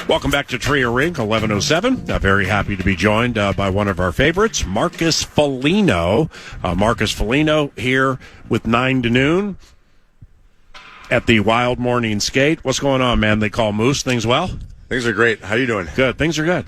Welcome back to Tria Rink, 1107. Very happy to be joined by one of our favorites, Marcus Foligno. Marcus Foligno here with 9 to noon at the Wild Morning Skate. What's going on, man? They call Moose. Things well? Things are great. How you doing? Good. Things are good.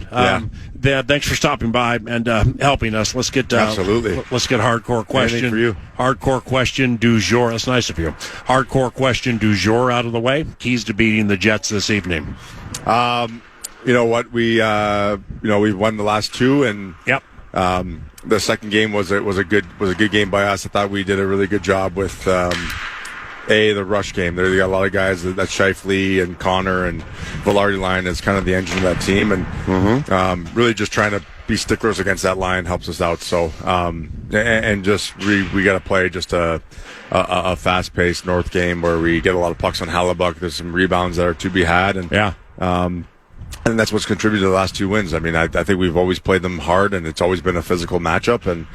Thanks for stopping by and helping us. Let's get absolutely. Let's get hardcore question. Anything for you. Hardcore question du jour. That's nice of you. Hardcore question du jour out of the way. Keys to beating the Jets this evening. You know what? We we've won the last 2, and yep. The second game was a good game by us. I thought we did a really good job with the rush game. They got a lot of guys that Shifley and Connor and Velarde line is kind of the engine of that team, and really just trying to be sticklers against that line helps us out. So and just we got to play just a fast-paced North game where we get a lot of pucks on Hallebuck. There's some rebounds that are to be had, and and that's what's contributed to the last 2 wins. I mean, I think we've always played them hard, and it's always been a physical matchup, and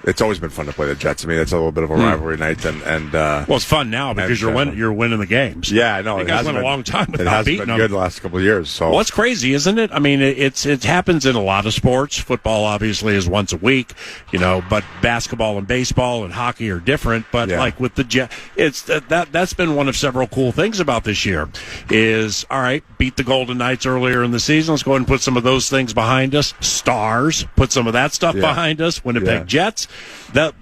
it's always been fun to play the Jets. I mean, it's a little bit of a rivalry night, and well, it's fun now because you're winning the games. Yeah, I know. You guys went a long time without beating them. It has been good the last couple of years. So, well, it's crazy, isn't it? I mean, it happens in a lot of sports. Football obviously is once a week, but basketball and baseball and hockey are different. But like with the Jets, it's that's been one of several cool things about this year. Is all right, beat the Golden Knights earlier in the season. Let's go ahead and put some of those things behind us. Stars, put some of that stuff behind us. Winnipeg Jets.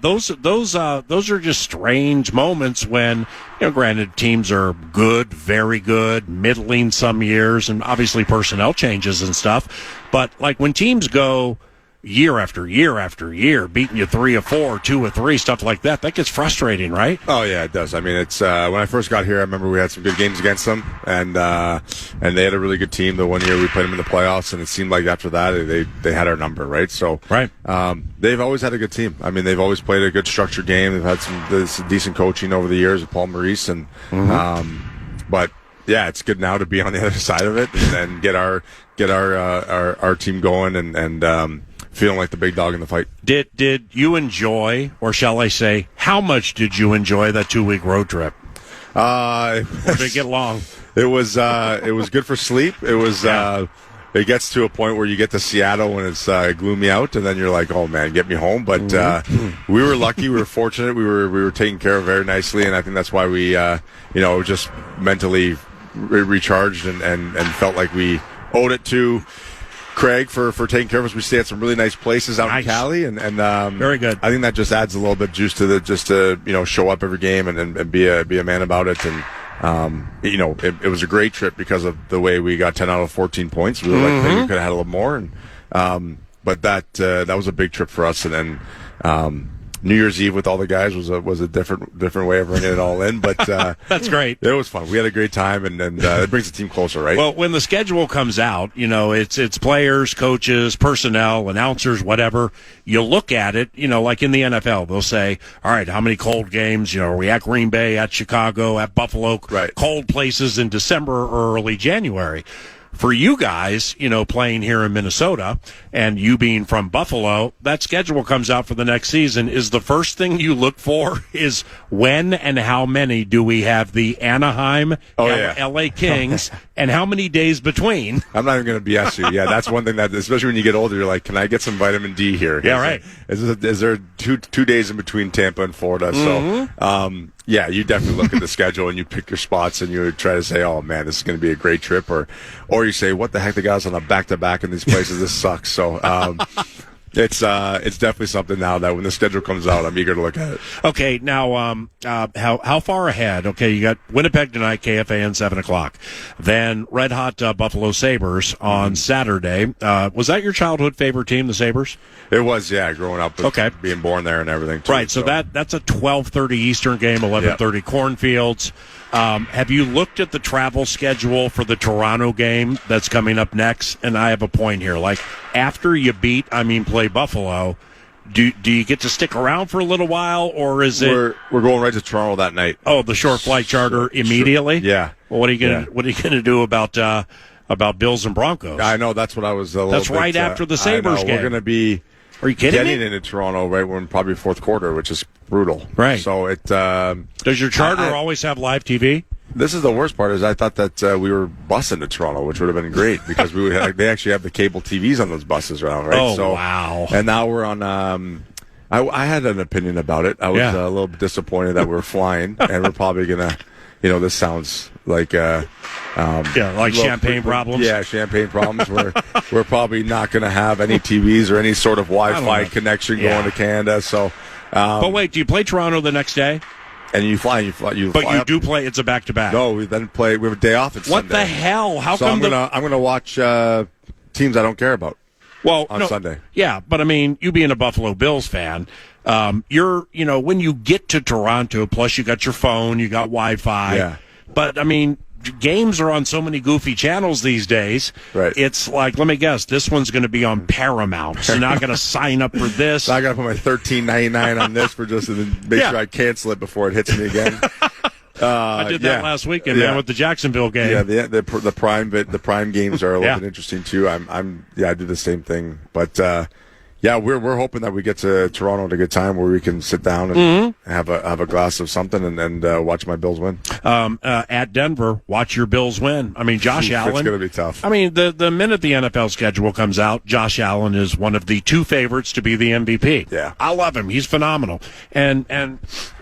Those are just strange moments when, granted, teams are good, very good, middling some years, and obviously personnel changes and stuff. But like when teams go year after year after year, beating you 3 or 4, 2 or 3, stuff like that, that gets frustrating, right? Oh yeah, it does. I mean, it's when I first got here, I remember we had some good games against them, and they had a really good team. The one year we played them in the playoffs, and it seemed like after that they had our number, right? So they've always had a good team. I mean, they've always played a good structured game. They've had some decent coaching over the years with Paul Maurice, and but yeah, it's good now to be on the other side of it and get our team going and feeling like the big dog in the fight. Did you enjoy, or shall I say, how much did you enjoy that 2-week road trip? Or did it get long? It was good for sleep. It was. It gets to a point where you get to Seattle when it's gloomy out, and then you're like, "Oh man, get me home!" But we were lucky. We were fortunate. We were taken care of very nicely, and I think that's why we, just mentally recharged and felt like we owed it to Craig for taking care of us. We stay at some really nice places out in Cali, and very good. I think that just adds a little bit of juice to to show up every game and be a man about it. And it was a great trip because of the way we got 10 out of 14 points. We were like, maybe we could have had a little more, and but that was a big trip for us. And then New Year's Eve with all the guys was a different way of bringing it all in, but that's great. It was fun. We had a great time, and it brings the team closer, right? Well, when the schedule comes out, it's players, coaches, personnel, announcers, whatever. You look at it, like in the NFL, they'll say, all right, how many cold games? Are we at Green Bay, at Chicago, at Buffalo? Right. Cold places in December or early January. For you guys, playing here in Minnesota and you being from Buffalo, that schedule comes out for the next season. Is the first thing you look for is when and how many do we have the Anaheim, LA Kings, and how many days between? I'm not even going to BS you. Yeah, that's one thing that, especially when you get older, you're like, can I get some vitamin D here? Yeah, right. Is there two days in between Tampa and Florida? So, yeah, you definitely look at the schedule and you pick your spots and you try to say, oh man, this is going to be a great trip, or you say, what the heck, the guys on a back-to-back in these places, this sucks. So it's definitely something now that when the schedule comes out, I'm eager to look at it. Okay, now how far ahead? Okay, you got Winnipeg tonight, KFAN 7:00. Then Red Hot Buffalo Sabres on Saturday. Was that your childhood favorite team, the Sabres? It was, yeah, growing up, being born there and everything. Too, right, so that's a 12:30 Eastern game, 11:30 Cornfields. Have you looked at the travel schedule for the Toronto game that's coming up next? And I have a point here. Like, after you play Buffalo, do you get to stick around for a little while, or is we're going right to Toronto that night? Oh, the short flight charter immediately? Sure. Yeah. Well, what are you gonna do about Bills and Broncos? I know, that's what I was. That's right after the Sabres game. We're gonna be. Are you kidding me? Getting into Toronto right when probably fourth quarter, which is brutal. Right. So it does your charter always have live TV? This is the worst part. Is I thought that we were busing to Toronto, which would have been great because they actually have the cable TVs on those buses around, right? Oh, wow! And now we're on. I had an opinion about it. I was a little bit disappointed that we're flying, and we're probably gonna. This sounds like champagne problems. Yeah, champagne problems. We're probably not going to have any TVs or any sort of Wi-Fi connection going to Canada. So, but wait, do you play Toronto the next day? And you fly. But you do play. It's a back-to-back. No, we then play. We have a day off. It's what Sunday. The hell? How so come? I'm gonna watch teams I don't care about. Well, on Sunday. Yeah, but I mean, you being a Buffalo Bills fan, you're when you get to Toronto, plus you got your phone, you got Wi-Fi. Yeah. But I mean, games are on so many goofy channels these days. Right. It's like, let me guess, this one's going to be on Paramount. So now I got to sign up for this. So I got to put my $13.99 on this for just to make sure I cancel it before it hits me again. I did that last weekend, man, with the Jacksonville game. Yeah, the prime games are a little bit interesting too. I do the same thing, but we're hoping that we get to Toronto at a good time where we can sit down and have a glass of something and watch my Bills win. At Denver, watch your Bills win. I mean, Josh Allen. It's going to be tough. I mean, the minute the NFL schedule comes out, Josh Allen is one of the two favorites to be the MVP. Yeah, I love him. He's phenomenal. And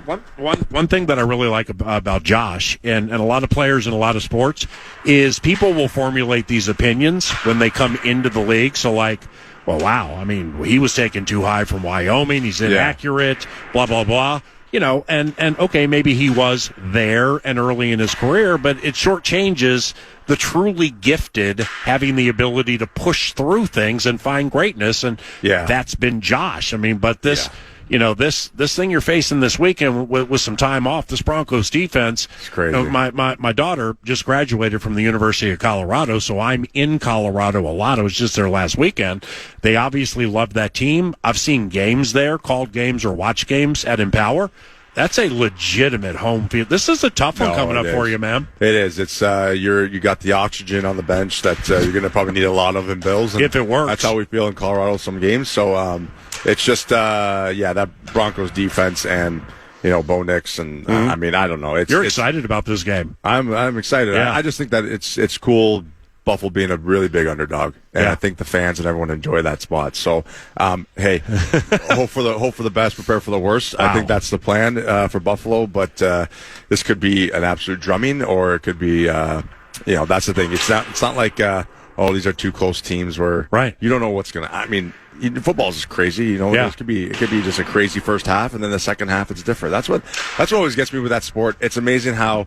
one thing that I really like about Josh and a lot of players in a lot of sports is people will formulate these opinions when they come into the league. So like, well, wow, I mean, he was taken too high from Wyoming. He's inaccurate, blah, blah, blah. And okay, maybe he was there and early in his career, but it shortchanges the truly gifted having the ability to push through things and find greatness. And that's been Josh. I mean, but this... this thing you're facing this weekend with some time off, this Broncos defense. It's crazy. My daughter just graduated from the University of Colorado, so I'm in Colorado a lot. I was just there last weekend. They obviously love that team. I've seen games there, called games or watched games at Empower. That's a legitimate home field. This is a tough one coming up for you, man. It is. It's you got the oxygen on the bench that you're going to probably need a lot of in Bills. If it works. That's how we feel in Colorado some games. So it's just that Broncos defense and Bo Nix and I mean I don't know. You're excited about this game. I'm excited. Yeah. I just think that it's cool. Buffalo being a really big underdog, and I think the fans and everyone enjoy that spot. So, hey, hope for the best, prepare for the worst. Wow. I think that's the plan for Buffalo. But this could be an absolute drumming, or it could be, that's the thing. It's not like these are two close teams where you don't know what's gonna. I mean, football is crazy. It could be just a crazy first half, and then the second half it's different. That's what always gets me with that sport. It's amazing how.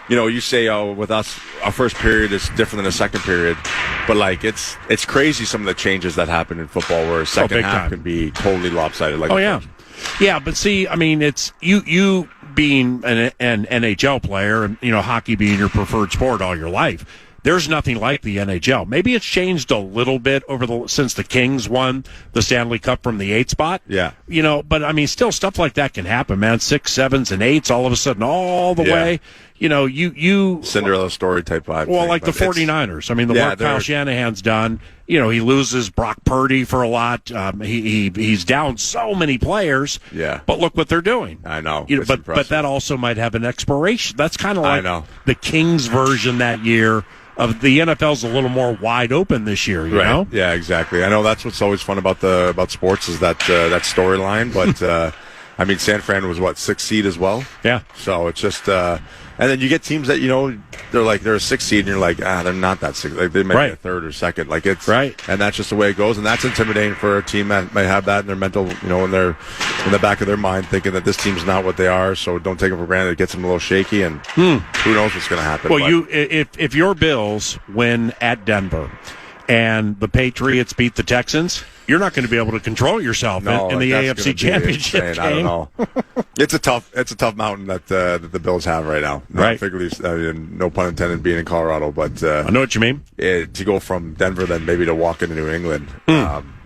You say, with us, our first period is different than the second period, but like it's crazy some of the changes that happen in football where second half can be totally lopsided. Like yeah. But see, I mean, it's you being an NHL player and hockey being your preferred sport all your life. There's nothing like the NHL. Maybe it's changed a little bit since the Kings won the Stanley Cup from the 8th spot. Yeah. But I mean, still stuff like that can happen, man. 6, 7s, and 8s all of a sudden all the way. You Cinderella story type vibe. Well, like the 49ers. I mean, the work Kyle Shanahan's done. He loses Brock Purdy for a lot. He's down so many players. Yeah. But look what they're doing. I know. But that also might have an expiration. That's kind of like the Kings version that year. Of the NFL's a little more wide open this year, you know? Yeah, exactly. I know that's what's always fun about sports is that storyline. But I mean, San Fran was 6th seed as well. Yeah. So it's just, and then you get teams that they're a 6th seed, and you're like, they're not that 6th. Like they might be a 3rd or 2nd. Like it's and that's just the way it goes, and that's intimidating for a team that might have that in their mental, in the back of their mind, thinking that this team's not what they are. So don't take them for granted. It gets them a little shaky, and who knows what's going to happen. Well, if your Bills win at Denver and the Patriots beat the Texans, you're not going to be able to control yourself in the AFC Championship game. I don't know. It's a tough mountain that the Bills have right now. No pun intended, being in Colorado, but I know what you mean. To go from Denver then maybe to walk into New England,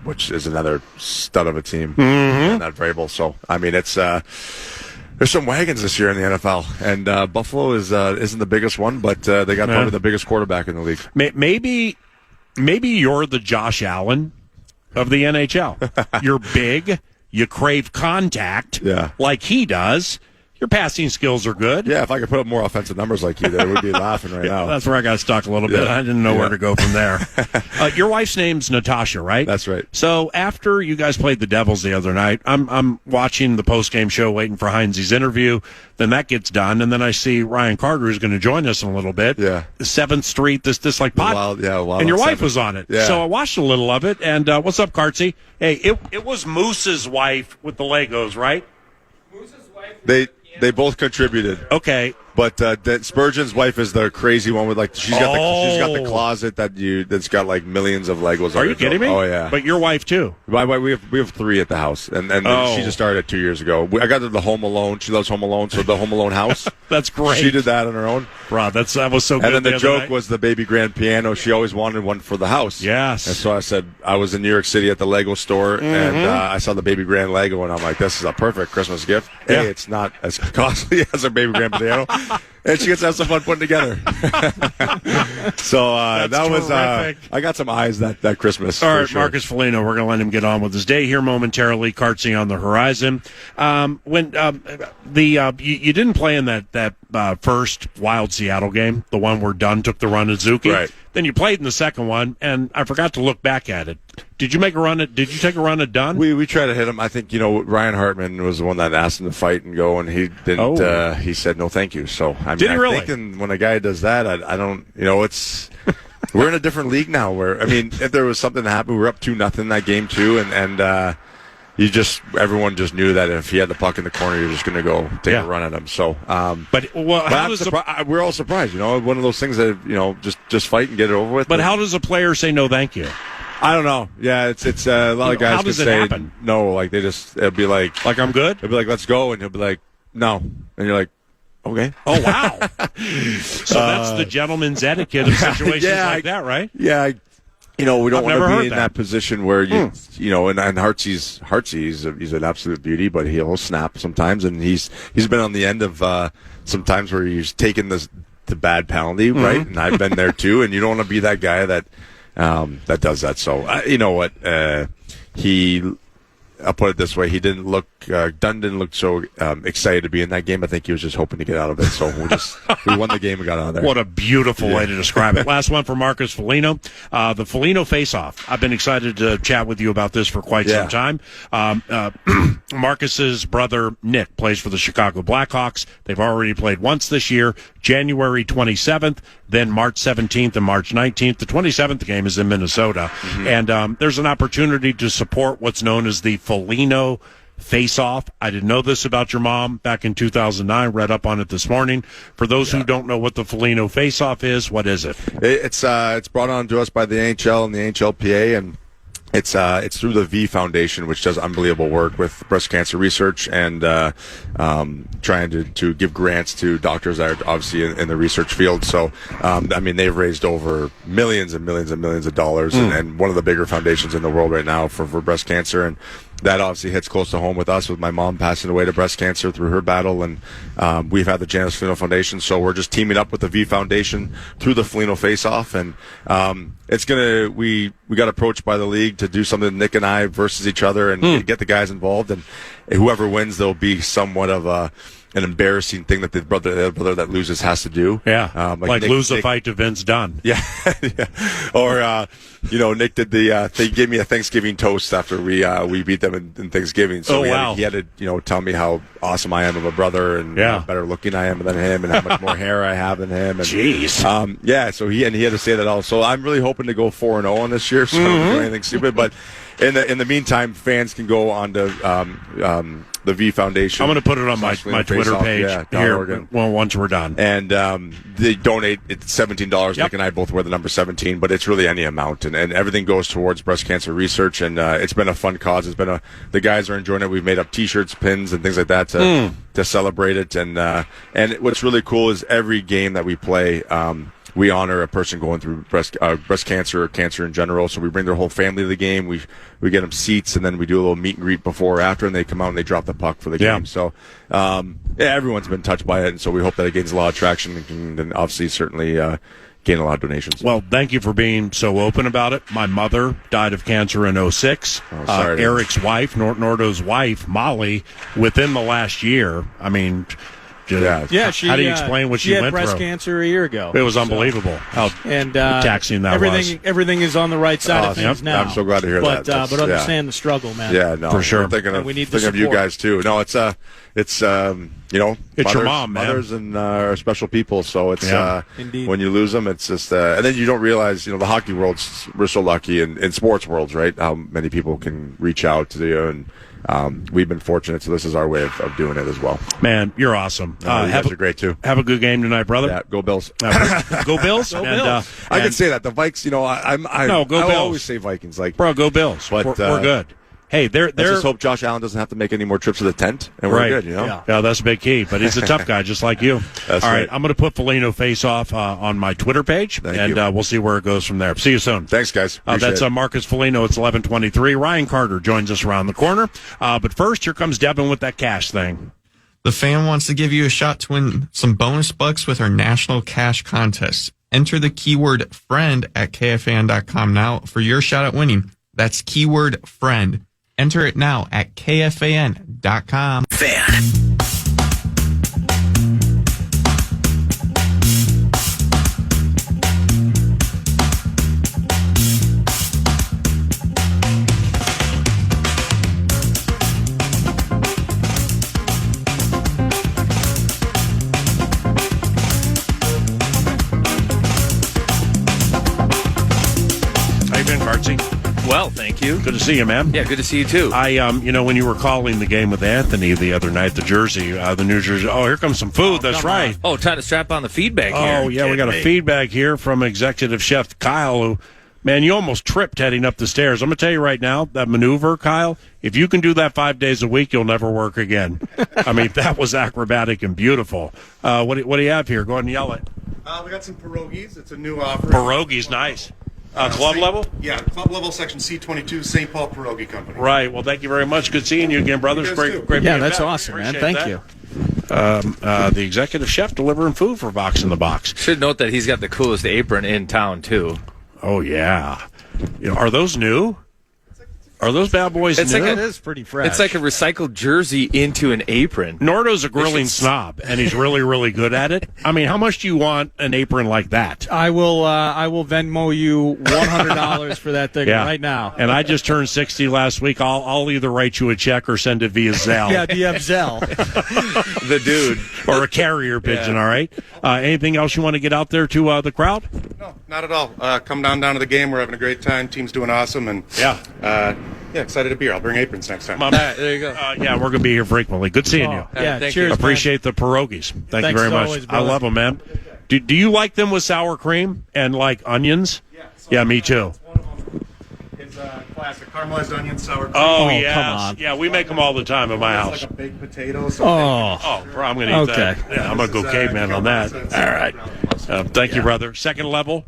which is another stud of a team in that variable. So I mean, it's. There's some wagons this year in the NFL, and Buffalo isn't the biggest one, but they got probably the biggest quarterback in the league. Maybe you're the Josh Allen of the NHL. You're big. You crave contact like he does. Your passing skills are good. Yeah, if I could put up more offensive numbers like you, we'd be laughing right now. That's where I got stuck a little bit. I didn't know where to go from there. Your wife's name's Natasha, right? That's right. So after you guys played the Devils the other night, I'm watching the post-game show waiting for Heinze's interview. Then that gets done, and then I see Ryan Carter, who's going to join us in a little bit. Yeah. 7th Street, this like pod. Wild and your wife 7th. was on it. Yeah. So I watched a little of it, and what's up, Cartsy? Hey, it was Moose's wife with the Legos, right? Moose's wife. They both contributed. Okay. But Spurgeon's wife is the crazy one with she's got the closet that's got like millions of Legos. Are you kidding me? Oh yeah. But your wife too. We have 3 at the house, and she just started 2 years ago. I got her the Home Alone. She loves Home Alone, so the Home Alone house. That's great. She did that on her own. Bro, that was so good. And then the joke was the baby grand piano. She always wanted one for the house. Yes. And so I said I was in New York City at the Lego store, and I saw the baby grand Lego, and I'm like, this is a perfect Christmas gift. Yeah. Hey, it's not as costly as a baby grand piano. And she gets to have some fun putting together. So that was I got some eyes that Christmas. All right, sure. Marcus Foligno, we're going to let him get on with his day here momentarily. Cartsy on the horizon. When you didn't play in that first Wild Seattle game, the one where Dunn took the run at Zuki. Right. Then you played in the second one, and I forgot to look back at it. Did you take a run at Dunn? We tried to hit him. I think Ryan Hartman was the one that asked him to fight and go, and he didn't. He said no, thank you. So I Did he really? think when a guy does that, I don't. It's we're in a different league now. Where if there was something that happened, we were up 2-0 that game too, and everyone just knew that if he had the puck in the corner, you're just going to go take a run at him. So, we're all surprised. One of those things that just fight and get it over with. But how does a player say no, thank you? I don't know. Yeah, it's a lot of guys. How does it say happen? No, like it'll be like I'm good. It'll be like let's go, and he'll be like no, and you're like okay. Oh wow. So that's the gentleman's etiquette of situations like that, right? Yeah. We don't want to be in that position where and Hartsey's he's an absolute beauty, but he'll snap sometimes, and he's been on the end of sometimes where he's taken the bad penalty, right? And I've been there too, and you don't want to be that guy that does that. So you know what? I'll put it this way: Dunn didn't look so excited to be in that game. I think he was just hoping to get out of it. So we won the game and got out of there. What a beautiful way to describe it. Last one for Marcus Foligno. The Foligno face-off. I've been excited to chat with you about this for quite some time. Marcus's brother, Nick, plays for the Chicago Blackhawks. They've already played once this year, January 27th, then March 17th and March 19th. The 27th game is in Minnesota. And there's an opportunity to support what's known as the Foligno face-off. I didn't know this about your mom back in 2009. Read up on it this morning. For those who don't know what the Foligno face-off is, what is it? It's brought on to us by the NHL and the NHLPA, and it's through the V Foundation, which does unbelievable work with breast cancer research and trying to give grants to doctors that are obviously in the research field. So, they've raised over millions and millions and millions of dollars, and one of the bigger foundations in the world right now for breast cancer. And that obviously hits close to home with us, with my mom passing away to breast cancer through her battle, and we've had the Janice Foligno Foundation, so we're just teaming up with the V Foundation through the Foligno Face-Off, and we got approached by the league to do something, Nick and I versus each other, and get the guys involved, and whoever wins, there'll be somewhat of an embarrassing thing that the brother that loses has to do. Yeah, like Nick, lose a fight to Vince Dunn. Yeah, or Nick did they gave me a Thanksgiving toast after we beat them in Thanksgiving. So he had to tell me how awesome I am of a brother, and how better looking I am than him, and how much more hair I have than him. And, jeez. So he had to say that all. So I'm really hoping to go 4-0 on this year, so I don't do anything stupid. But in the meantime, fans can go on to the V Foundation. I'm going to put it on my Twitter page here once we're done. And they donate. It's $17. Nick and I both wear the number 17, but it's really any amount, and everything goes towards breast cancer research. And it's been a fun cause. The guys are enjoying it. We've made up T-shirts, pins, and things like that to celebrate it. And what's really cool is every game that we play, we honor a person going through breast cancer or cancer in general. So we bring their whole family to the game. We get them seats, and then we do a little meet and greet before or after, and they come out and they drop the puck for the game. So everyone's been touched by it, and so we hope that it gains a lot of traction, and obviously certainly gain a lot of donations. Well, thank you for being so open about it. My mother died of cancer in 2006. Sorry. Eric's wife, Nordo's wife, Molly, within the last year. I mean, how do you explain what she went through? She had breast cancer a year ago. It was unbelievable how taxing that was. Everything is on the right side of things now. I'm so glad to hear that. But understand the struggle, man. Yeah, no, for sure. We're thinking of you guys too. No, it's it's mothers, your mom, man. Mothers and are special people. So it's Indeed. When you lose them, it's just and then you don't realize the hockey world's, we're so lucky in sports worlds, right? How many people can reach out to you, and we've been fortunate. So this is our way of doing it as well. Man, you're awesome. You guys are great too. Have a good game tonight, brother. Yeah, go Bills. Go Bills. Go Bills. I can say that the Vikes. I Bills. always say Vikings. Bro, go Bills. But we're good. Hey, let's just hope Josh Allen doesn't have to make any more trips to the tent, and we're good, Yeah, that's a big key, but he's a tough guy, just like you. That's all right. I'm going to put Foligno face-off on my Twitter page, and we'll see where it goes from there. See you soon. Thanks, guys. That's Marcus Foligno. It's 11:23. Ryan Carter joins us around the corner. But first, here comes Devin with that cash thing. The Fan wants to give you a shot to win some bonus bucks with our national cash contest. Enter the keyword friend at KFAN.com now for your shot at winning. That's keyword friend. Enter it now at KFAN.com. Fan. How you been, Cartsy? Well, thank you. Good to see you, man. Yeah, good to see you too. I, when you were calling the game with Anthony the other night, the New Jersey. Oh, here comes some food. That's right. Oh, time to strap on the feedback here. Oh, yeah, we got a feedback here from Executive Chef Kyle, who, man, you almost tripped heading up the stairs. I'm going to tell you right now, that maneuver, Kyle, if you can do that 5 days a week, you'll never work again. I mean, that was acrobatic and beautiful. What do you have here? Go ahead and yell it. We got some pierogies. It's a new offering. Pierogies, nice. Club level? Yeah, club level, section C22, St. Paul Pierogi Company. Right. Well, thank you very much. Good seeing you again, brothers. Great Yeah, being that's back. awesome, man. Appreciate Thank that. you. The executive chef delivering food for Vox in the Box. Should note that he's got the coolest apron in town too. Oh, yeah. Are those new? Are those bad boys It's new? like It is pretty fresh. It's like a recycled jersey into an apron. Nordo's a grilling snob, and he's really, really good at it. I mean, how much do you want an apron like that? I will Venmo you $100 for that thing right now. And I just turned 60 last week. I'll either write you a check or send it via Zelle. Yeah, do you have Zelle? The dude. Or a carrier pigeon, all right? Anything else you want to get out there to the crowd? No, not at all. Come down to the game. We're having a great time. Team's doing awesome. And excited to be here. I'll bring aprons next time. There you go. We're going to be here frequently. Good seeing you. Yeah, thank cheers. you. Appreciate the pierogies. Thank you very much. Always, I love them, man. Do you like them with sour cream and like onions? Yeah, me too. It's classic caramelized onion, sour cream. Oh, come yes. on. Yeah, we make them all the time in my house. It's like a baked potato. Oh, bro, I'm going to eat that. Okay. Yeah, I'm going to go caveman on that. All right. Thank you, brother. Second level?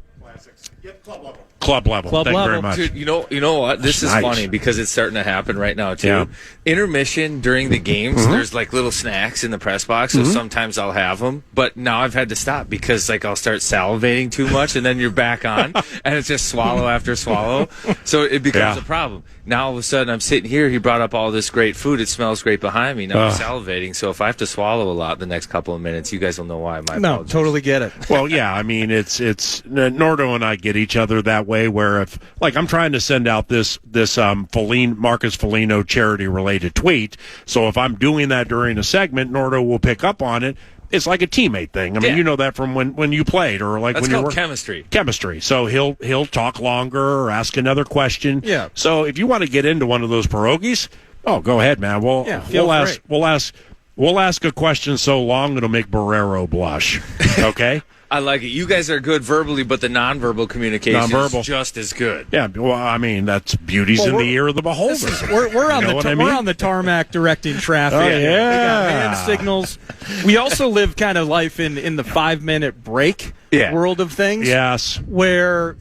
Yep, club level. Club level. Club Thank you level. very much. Dude, you know what? This is Nice. funny because it's starting to happen right now too. Yeah. Intermission during the games, there's like little snacks in the press box, so sometimes I'll have them. But now I've had to stop because like I'll start salivating too much, and then you're back on, and it's just swallow after swallow. So it becomes a problem. Now all of a sudden I'm sitting here. He brought up all this great food. It smells great behind me. Now I'm salivating. So if I have to swallow a lot the next couple of minutes, you guys will know why. My No, apologies. totally get it. Well, yeah, I mean, it's Nordo and I get each other that way. Where if I'm trying to send out this Marcus Foligno charity related tweet, so if I'm doing that during a segment, Nordo will pick up on it. It's like a teammate thing. I mean, you know that from when you played, or like That's when you called were chemistry. Chemistry. So he'll talk longer or ask another question. Yeah. So if you want to get into one of those pierogies, go ahead, man. feel We'll ask a question so long it'll make Barrero blush. Okay. I like it. You guys are good verbally, but the nonverbal communication Nonverbal. is just as good. Yeah, well, I mean, that's beauty's in the ear of the beholder. We're on You know what I mean? we're on the tarmac directing traffic. Oh, We got yeah. hand signals. We also live kind of life in the 5-minute break world of things. Yes. Where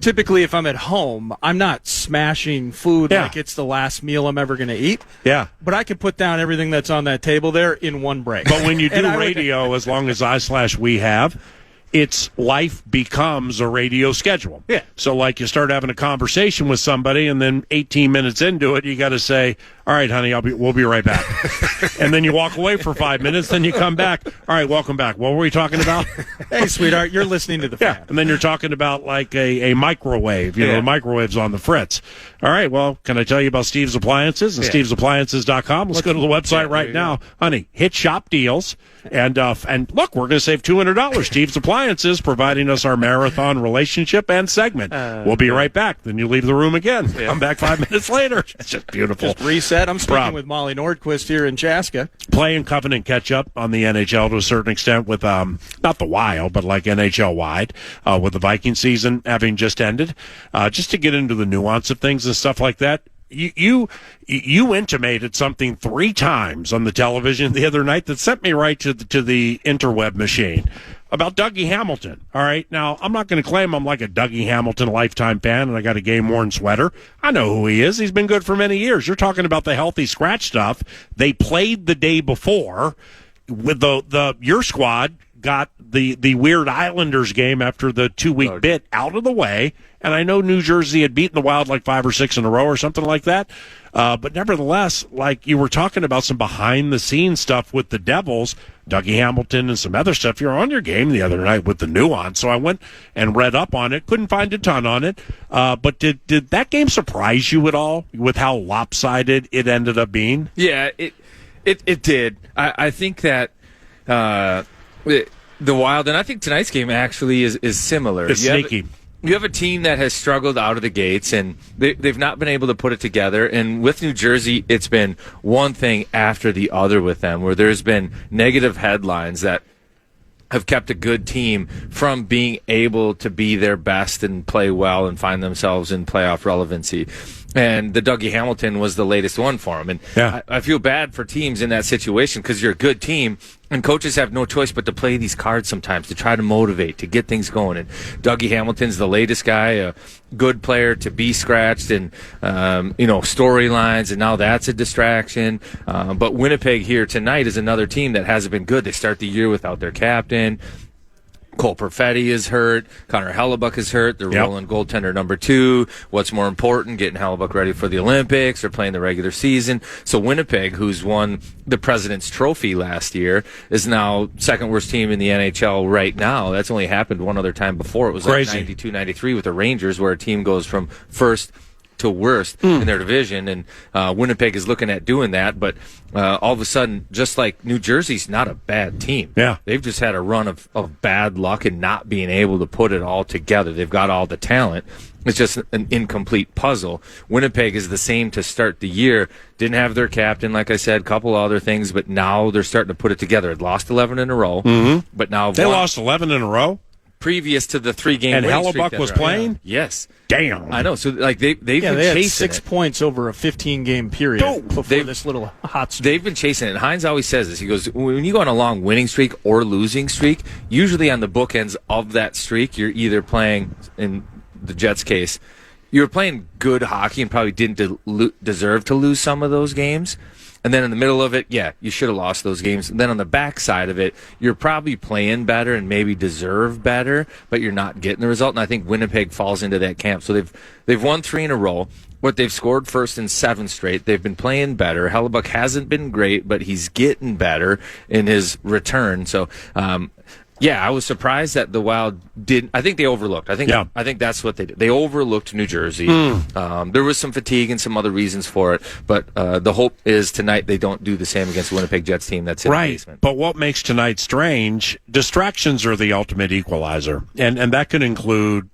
typically if I'm at home, I'm not smashing food like it's the last meal I'm ever going to eat. Yeah. But I can put down everything that's on that table there in one break. But when you do And I would- radio, as long as we have, it's life becomes a radio schedule. Yeah. So, like, you start having a conversation with somebody, and then 18 minutes into it, you got to say, all right, honey, we'll be right back. And then you walk away for 5 minutes, then you come back. All right, welcome back. What were we talking about? Hey, sweetheart, you're listening to the fan. Yeah, and then you're talking about, like, a microwave. You know, the microwave's on the fritz. All right, well, can I tell you about Steve's Appliances and stevesappliances.com? Let's go to the website right now. Honey, hit shop deals. And look, we're going to save $200. Steve's Appliances providing us our marathon relationship and segment. We'll be right back. Then you leave the room again. Come back 5 minutes later. It's just beautiful. Just reset. I'm speaking with Molly Nordquist here in Chaska. Playing Covenant catch up on the NHL to a certain extent with not the Wild, but like NHL wide, with the Viking season having just ended. Just to get into the nuance of things and stuff like that. You intimated something 3 times on the television the other night that sent me right to the interweb machine about Dougie Hamilton. All right, now I'm not going to claim I'm like a Dougie Hamilton lifetime fan and I got a game-worn sweater. I know who he is. He's been good for many years. You're talking about the healthy scratch stuff. They played the day before with your squad got the weird Islanders game after the 2-week bit out of the way. And I know New Jersey had beaten the Wild like 5 or 6 in a row or something like that. But nevertheless, like you were talking about some behind-the-scenes stuff with the Devils, Dougie Hamilton and some other stuff. You're on your game the other night with the nuance. So I went and read up on it. Couldn't find a ton on it. But did that game surprise you at all with how lopsided it ended up being? Yeah, it did. I think that the Wild, and I think tonight's game actually is similar. It's sneaky. You have a team that has struggled out of the gates, and they've not been able to put it together. And with New Jersey, it's been one thing after the other with them, where there's been negative headlines that have kept a good team from being able to be their best and play well and find themselves in playoff relevancy. And the Dougie Hamilton was the latest one for him. And I feel bad for teams in that situation because you're a good team, and coaches have no choice but to play these cards sometimes to try to motivate, to get things going. And Dougie Hamilton's the latest guy, a good player to be scratched, and storylines, and now that's a distraction. But Winnipeg here tonight is another team that hasn't been good. They start the year without their captain. Cole Perfetti is hurt. Connor Hellebuck is hurt. They're rolling goaltender number 2. What's more important, getting Hellebuck ready for the Olympics? They're playing the regular season. So Winnipeg, who's won the President's Trophy last year, is now second worst team in the NHL right now. That's only happened one other time before. It was like 92-93 with the Rangers, where a team goes from first to worst in their division, and Winnipeg is looking at doing that, but all of a sudden, just like New Jersey's not a bad team. Yeah. They've just had a run of bad luck and not being able to put it all together. They've got all the talent. It's just an incomplete puzzle. Winnipeg is the same to start the year. Didn't have their captain, like I said, a couple other things, but now they're starting to put it together. Had lost 11 in a row, but now they lost 11 in a row? Previous to the 3-game and winning streak Hellebuck was playing? Yes. Damn. I know. So like they've been they had chasing 6 points over a 15-game period before this little hot streak. They've been chasing it. And Hines always says this. He goes, when you go on a long winning streak or losing streak, usually on the bookends of that streak, you're either playing, in the Jets' case, you're playing good hockey and probably didn't deserve to lose some of those games. And then in the middle of it, you should have lost those games. And then on the back side of it, you're probably playing better and maybe deserve better, but you're not getting the result. And I think Winnipeg falls into that camp. So they've won 3 in a row. But they've scored first in 7 straight. They've been playing better. Hellebuck hasn't been great, but he's getting better in his return. So, I was surprised that the Wild didn't. I think they overlooked. I think that's what they did. They overlooked New Jersey. There was some fatigue and some other reasons for it, but the hope is tonight they don't do the same against the Winnipeg Jets team that's in the basement. But what makes tonight strange? Distractions are the ultimate equalizer, and that could include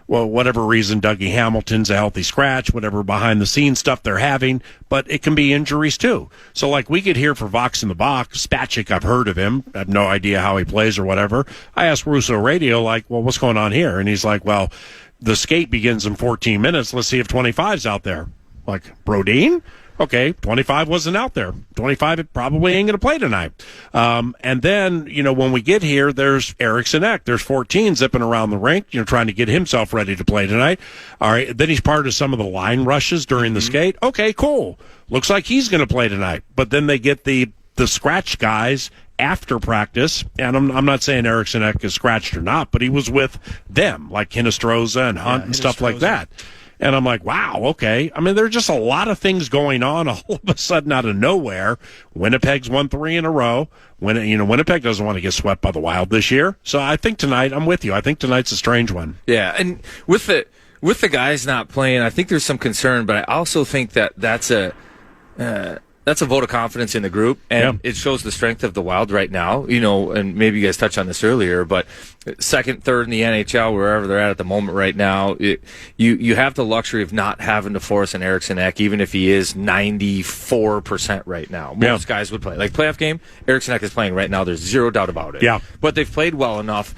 whatever reason Dougie Hamilton's a healthy scratch, whatever behind the scenes stuff they're having, but it can be injuries too. So like we could hear for Vox in the Box, Spacek, I've heard of him, I have no idea how he plays or whatever. I asked Russo Radio, like, well, what's going on here? And he's like, well, the skate begins in 14 minutes. Let's see if 25's out there. Like, Brodin? Okay, 25 wasn't out there. 25 it probably ain't going to play tonight. And then, when we get here, there's Eriksson Ek. There's 14 zipping around the rink, trying to get himself ready to play tonight. All right, then he's part of some of the line rushes during the skate. Okay, cool. Looks like he's going to play tonight. But then they get the the scratch guys after practice, and I'm not saying Eriksson Ek is scratched or not, but he was with them, like Hinestroza and Hunt and stuff like that. And I'm like, wow, okay. I mean, there are just a lot of things going on all of a sudden out of nowhere. Winnipeg's won 3 in a row. Winnipeg doesn't want to get swept by the Wild this year. So I think tonight, I'm with you. I think tonight's a strange one. Yeah, and with the guys not playing, I think there's some concern, but I also think that that's a vote of confidence in the group, and it shows the strength of the Wild right now. And maybe you guys touched on this earlier, but second, third in the NHL, wherever they're at the moment right now, you have the luxury of not having to force an Eriksson Ek, even if he is 94% right now. Most guys would play. Like playoff game, Eriksson Ek is playing right now. There's zero doubt about it. Yeah. But they've played well enough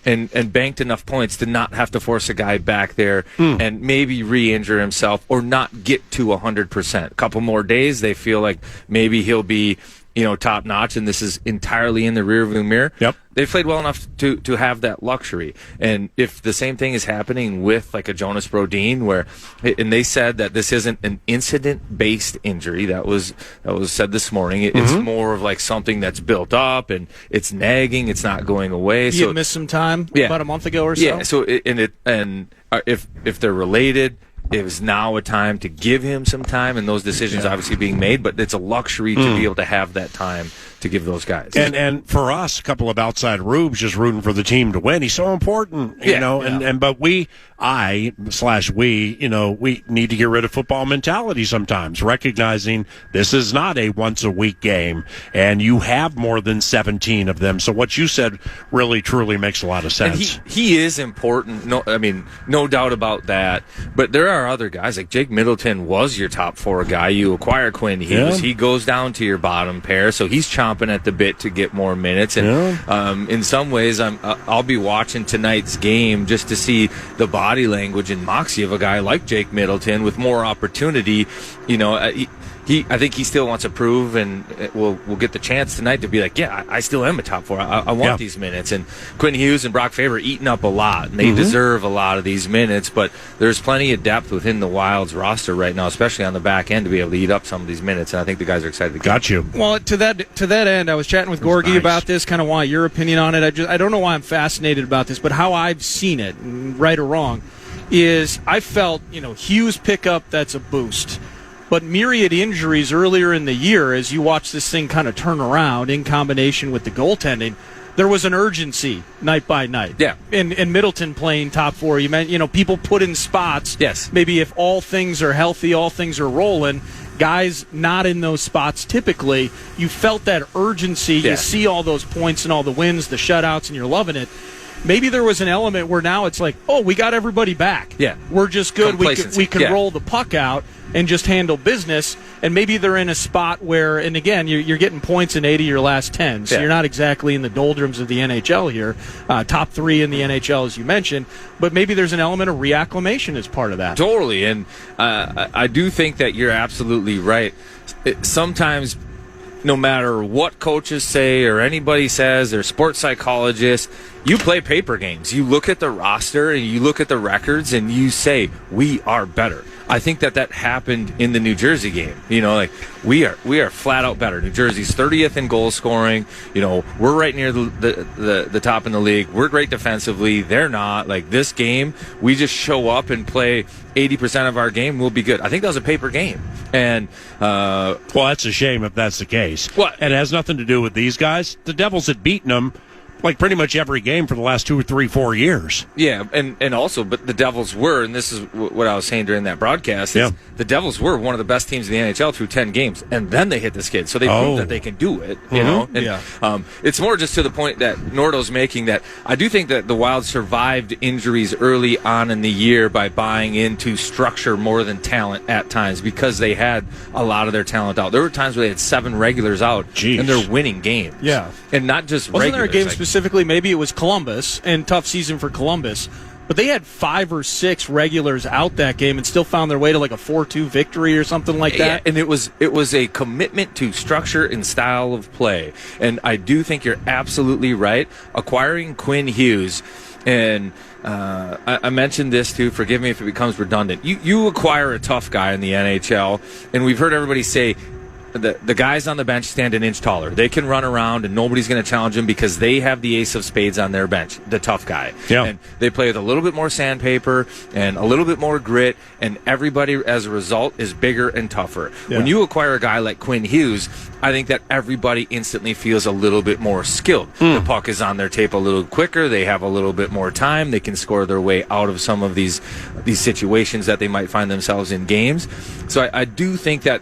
and banked enough points to not have to force a guy back there and maybe re-injure himself or not get to 100%. A couple more days, they feel like maybe he'll be, top notch, and this is entirely in the rearview mirror. Yep. They've played well enough to have that luxury. And if the same thing is happening with like a Jonas Brodin, and they said that this isn't an incident-based injury, that was said this morning. It's more of like something that's built up and it's nagging, it's not going away. You missed some time about a month ago or so. Yeah. So if they're related, it was now a time to give him some time, and those decisions obviously being made, but it's a luxury to be able to have that time to give those guys. And for us, a couple of outside rubes just rooting for the team to win. He's so important, but we need to get rid of football mentality sometimes, recognizing this is not a once a week game, and you have more than 17 of them. So what you said really truly makes a lot of sense. And he is important. No doubt about that. But there are other guys like Jake Middleton was your top 4 guy. You acquire Quinn Hughes. He goes down to your bottom pair, so he's chomping at the bit to get more minutes. And in some ways, I'll be watching tonight's game just to see the body language and moxie of a guy like Jake Middleton with more opportunity. I think he still wants to prove, and we'll get the chance tonight to be like, I still am a top 4. I want these minutes. And Quinn Hughes and Brock Faber eating up a lot, and they deserve a lot of these minutes. But there's plenty of depth within the Wild's roster right now, especially on the back end, to be able to eat up some of these minutes. And I think the guys are excited to Got you. Well, to that end, I was chatting with Gorgie about this, kind of want your opinion on it. I don't know why I'm fascinated about this, but how I've seen it, right or wrong, is I felt Hughes pickup, that's a boost. But myriad injuries earlier in the year, as you watch this thing kind of turn around in combination with the goaltending, there was an urgency night by night. Yeah. And Middleton playing top 4. You meant, people put in spots. Yes. Maybe if all things are healthy, all things are rolling, guys not in those spots typically, you felt that urgency. Yeah. You see all those points and all the wins, the shutouts, and you're loving it. Maybe there was an element where now it's like, we got everybody back. Yeah. We're just good. We can roll the puck out and just handle business. And maybe they're in a spot where, and again, you're getting points in 8 of your last 10. So you're not exactly in the doldrums of the NHL here. Top 3 in the NHL, as you mentioned. But maybe there's an element of reacclimation as part of that. Totally. And I do think that you're absolutely right. Sometimes, no matter what coaches say or anybody says or sports psychologists, you play paper games. You look at the roster and you look at the records and you say, we are better. I think that happened in the New Jersey game. We are flat out better. New Jersey's 30th in goal scoring. We're right near the top in the league. We're great defensively. They're not. Like this game, we just show up and play 80% of our game. We'll be good. I think that was a paper game. And well, that's a shame if that's the case. What? It has nothing to do with these guys. The Devils had beaten them like pretty much every game for the last 2 or 3, 4 years. Yeah, and also, but the Devils were, and this is what I was saying during that broadcast, is the Devils were one of the best teams in the NHL through 10 games, and then they hit the skid, so they proved that they can do it, And it's more just to the point that Nordo's making, that I do think that the Wild survived injuries early on in the year by buying into structure more than talent at times, because they had a lot of their talent out. There were times where they had 7 regulars out, and they're winning games. Yeah. And not just Wasn't regulars. There a game specifically, maybe it was Columbus, and tough season for Columbus, but they had 5 or 6 regulars out that game and still found their way to like a 4-2 victory or something like that. Yeah, and it was a commitment to structure and style of play. And I do think you're absolutely right. Acquiring Quinn Hughes, and I mentioned this too, forgive me if it becomes redundant. You acquire a tough guy in the NHL, and we've heard everybody say, the guys on the bench stand an inch taller. They can run around, and nobody's going to challenge them because they have the ace of spades on their bench, the tough guy. Yeah. And they play with a little bit more sandpaper and a little bit more grit, and everybody, as a result, is bigger and tougher. Yeah. When you acquire a guy like Quinn Hughes, I think that everybody instantly feels a little bit more skilled. The puck is on their tape a little quicker. They have a little bit more time. They can score their way out of some of these situations that they might find themselves in games. So I do think that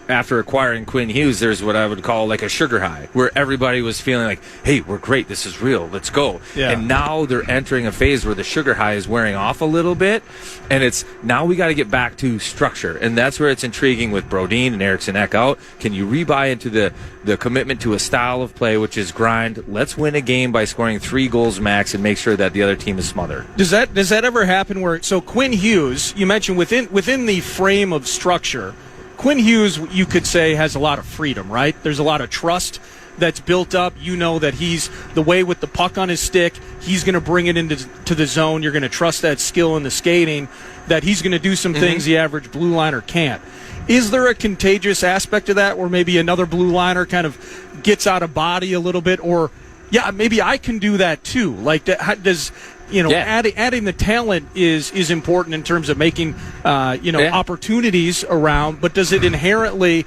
after acquiring Quinn Hughes, there's what I would call like a sugar high, where everybody was feeling like, hey, we're great, this is real, let's go. Yeah. And now they're entering a phase where the sugar high is wearing off a little bit, and it's now we got to get back to structure. And that's where it's intriguing with Brodin and Eriksson Ek out. Can you rebuy into the commitment to a style of play, which is grind? Let's win a game by scoring 3 goals max and make sure that the other team is smothered. Does that ever happen where, so Quinn Hughes, you mentioned within the frame of structure, Quinn Hughes, you could say, has a lot of freedom, right? There's a lot of trust that's built up. You know that he's the way with the puck on his stick, he's going to bring it into the zone. You're going to trust that skill in the skating, that he's going to do some things the average blue liner can't. Is there a contagious aspect of that where maybe another blue liner kind of gets out of body a little bit, or, yeah, maybe I can do that too? Like, does... adding the talent is important in terms of making opportunities around, but does it inherently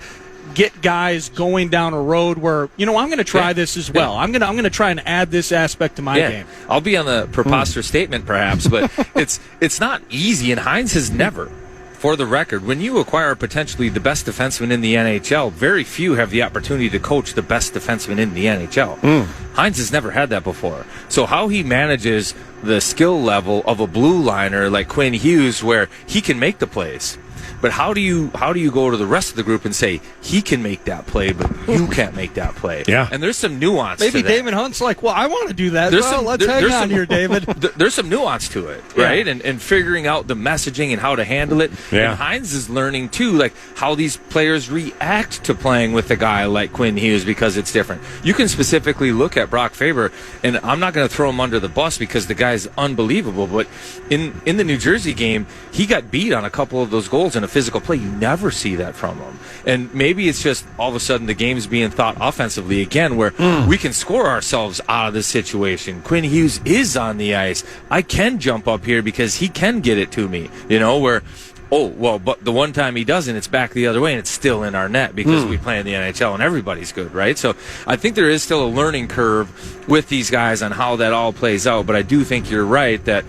get guys going down a road where, I'm going to try this as well. I'm going to try and add this aspect to my game. I'll be on the preposterous statement perhaps, but it's not easy, and Hines has never. For the record, when you acquire potentially the best defenseman in the NHL, very few have the opportunity to coach the best defenseman in the NHL. Hines has never had that before. So how he manages the skill level of a blue liner like Quinn Hughes, where he can make the plays, but how do you go to the rest of the group and say he can make that play, but you can't make that play? Yeah. And there's some nuance. Maybe to that. Damon Hunt's like, well, I want to do that. Let's hang on here, David. There's some nuance to it, right? Yeah. And figuring out the messaging and how to handle it. Yeah. And Hines is learning too, like how these players react to playing with a guy like Quinn Hughes, because it's different. You can specifically look at Brock Faber, and I'm not going to throw him under the bus because the guy's unbelievable, but in the New Jersey game, he got beat on a couple of those goals in a physical play. You never see that from him. And maybe it's just all of a sudden the game's being thought offensively again, where we can score ourselves out of this situation. Quinn Hughes is on the ice. I can jump up here because he can get it to me, where, but the one time he doesn't, it's back the other way, and it's still in our net because we play in the NHL and everybody's good, right? So I think there is still a learning curve with these guys on how that all plays out, but I do think you're right that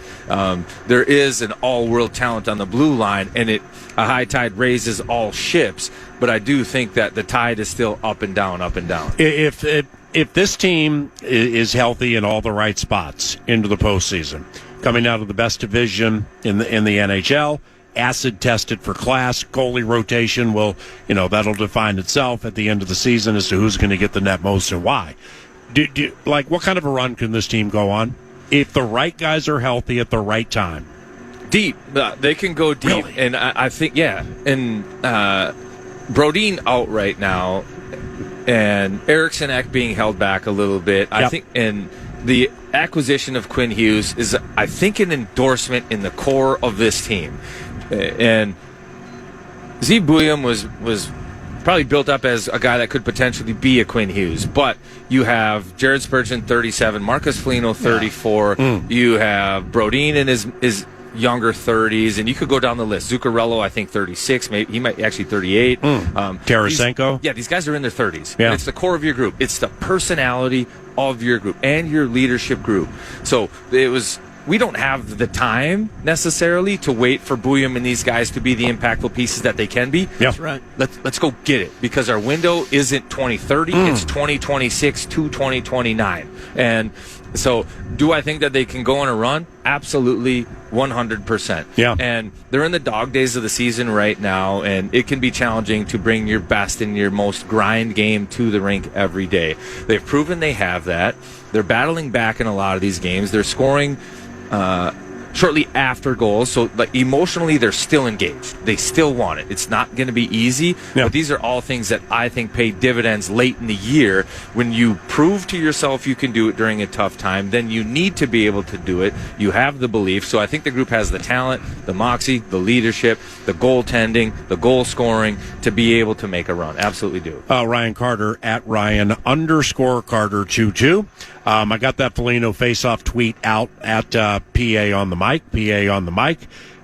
there is an all-world talent on the blue line, and a high tide raises all ships, but I do think that the tide is still up and down, up and down. If this team is healthy in all the right spots into the postseason, coming out of the best division in the NHL, acid tested for class, goalie rotation will, that'll define itself at the end of the season as to who's going to get the net most and why. What kind of a run can this team go on if the right guys are healthy at the right time? Deep. They can go deep. Really? And I think, and Brodin out right now, and Eriksson Ek being held back a little bit. I think, and the acquisition of Quinn Hughes is, I think, an endorsement in the core of this team. And Zee Bouillon was probably built up as a guy that could potentially be a Quinn Hughes. But you have Jared Spurgeon, 37, Marcus Foligno, 34. You have Brodin in his younger 30s, and you could go down the list. Zuccarello, I think, 36. Maybe he might actually 38. Tarasenko. These guys are in their 30s. Yeah. And it's the core of your group. It's the personality of your group and your leadership group. So we don't have the time necessarily to wait for Bouillon and these guys to be the impactful pieces that they can be. Yeah. That's right. Let's go get it, because our window isn't 2030, it's 2026 to 2029. And so do I think that they can go on a run? Absolutely, 100%. Yeah. And they're in the dog days of the season right now, and it can be challenging to bring your best and your most grind game to the rink every day. They've proven they have that. They're battling back in a lot of these games. They're scoring shortly after goals. So like emotionally, they're still engaged. They still want it. It's not going to be easy, but these are all things that I think pay dividends late in the year. When you prove to yourself you can do it during a tough time, then you need to be able to do it. You have the belief. So I think the group has the talent, the moxie, the leadership, the goaltending, the goal scoring to be able to make a run. Absolutely do. Ryan Carter at Ryan_Carter22. I got that Foligno face-off tweet out at PA on the mic,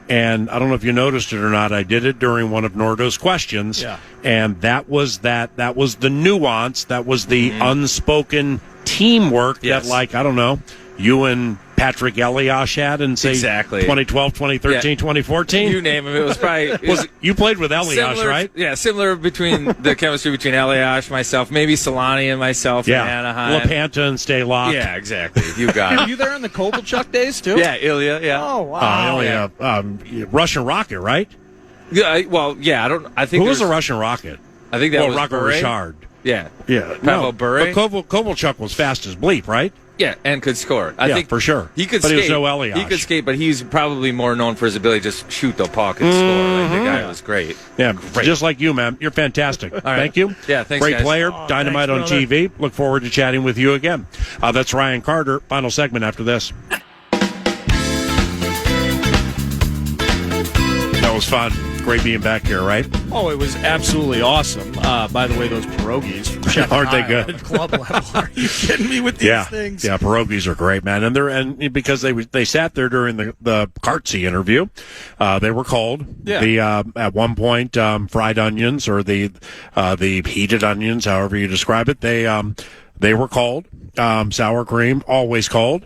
and I don't know if you noticed it or not. I did it during one of Nordo's questions, and that was the nuance, that was the unspoken teamwork that, like, I don't know, you and Patrick Eliash had in, say, 2012, 2013, 2014. You name him. It was probably... you played with Eliash, right? Yeah, similar between the chemistry between Eliash, myself, maybe Solani and myself in Anaheim. LaPanta and Stay Locked. Yeah, exactly. You got it. Were you there in the Kovalchuk days, too? Yeah, Ilya, yeah. Oh, wow. Ilya, Russian Rocket, right? Yeah, well, yeah, I think... Who was the Russian Rocket? I think that was Rocco Bure. Richard. Yeah. Yeah. Pavel Bure. But Kovalchuk was fast as bleep, right? Yeah, and could score. I think for sure. He could but skate. He was no Eliash. He could skate, but he's probably more known for his ability to just shoot the puck and score. Like, the guy was great. Yeah, great. Just like you, man. You're fantastic. Thank you. Yeah, thanks, Great guys. player. Dynamite on TV. Look forward to chatting with you again. That's Ryan Carter. Final segment after this. That was fun. Great being back here, right? Oh, it was absolutely awesome. By the way, those pierogies from Chef Aren't they good? At club level. Are you kidding me with these things? Yeah, pierogies are great, man. And because they sat there during the Kartzy interview, they were cold. Yeah. At one point, fried onions or the heated onions, however you describe it, they were cold. Sour cream, always cold.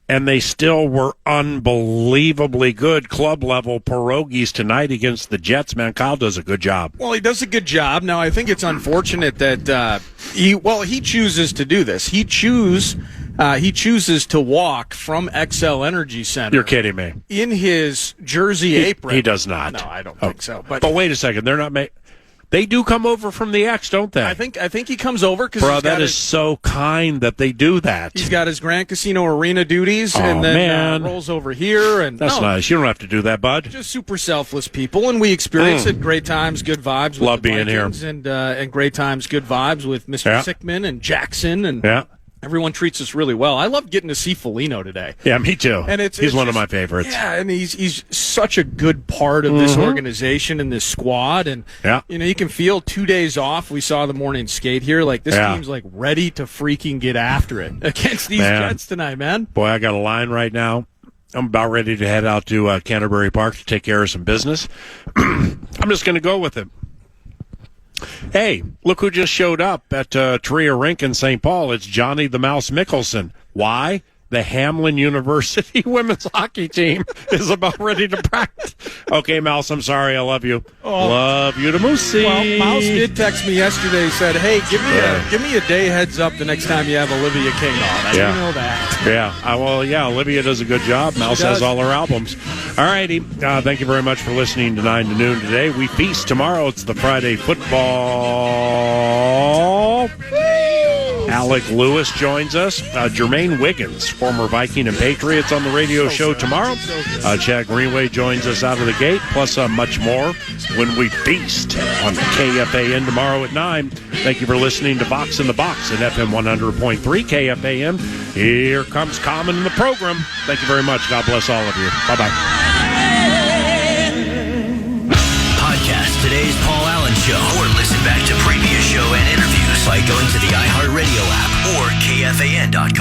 And they still were unbelievably good club-level pierogies tonight against the Jets. Man, Kyle does a good job. Well, he does a good job. Now, I think it's unfortunate that he chooses to do this. He chooses to walk from XL Energy Center. You're kidding me. In his jersey apron. He does not. No, I don't think so. But wait a second. They're not They do come over from the X, don't they? I think he comes over because that is so kind that they do that. He's got his Grand Casino Arena duties, and then rolls over here. And that's nice. You don't have to do that, bud. Just super selfless people, and we experience it. Great times, good vibes. With Love the being Vikings, here, and great times, good vibes with Mr. Sickman and Jackson, and everyone treats us really well. I love getting to see Foligno today. Yeah, me too. And he's one of my favorites. Yeah, and he's such a good part of this organization and this squad. And you can feel 2 days off. We saw the morning skate here. Like this team's like ready to freaking get after it against these Jets tonight, man. Boy, I got a line right now. I'm about ready to head out to Canterbury Park to take care of some business. I'm just going to go with it. Hey, look who just showed up at Tria Rink in St. Paul. It's Johnny the Mouse Mickelson. Why? The Hamlin University women's hockey team is about ready to practice. Okay, Mouse, I'm sorry. I love you. Love you to Moosey. Well, Mouse did text me yesterday. Said, "Hey, give me a day heads up the next time you have Olivia King on." I didn't know that. Yeah. Olivia does a good job. Mouse has all her albums. All righty. Thank you very much for listening to 9 to noon today. We feast tomorrow. It's the Friday football. Alec Lewis joins us. Jermaine Wiggins, former Viking and Patriots, on the radio show tomorrow. Chad Greenway joins us out of the gate, plus much more when we feast on KFAN tomorrow at 9. Thank you for listening to Box in the Box at FM 100.3 KFAN. Here comes Common in the program. Thank you very much. God bless all of you. Bye-bye. Podcast today's Paul Allen Show, or listen back to previous show and interviews by going to the iHeartRadio app or KFAN.com.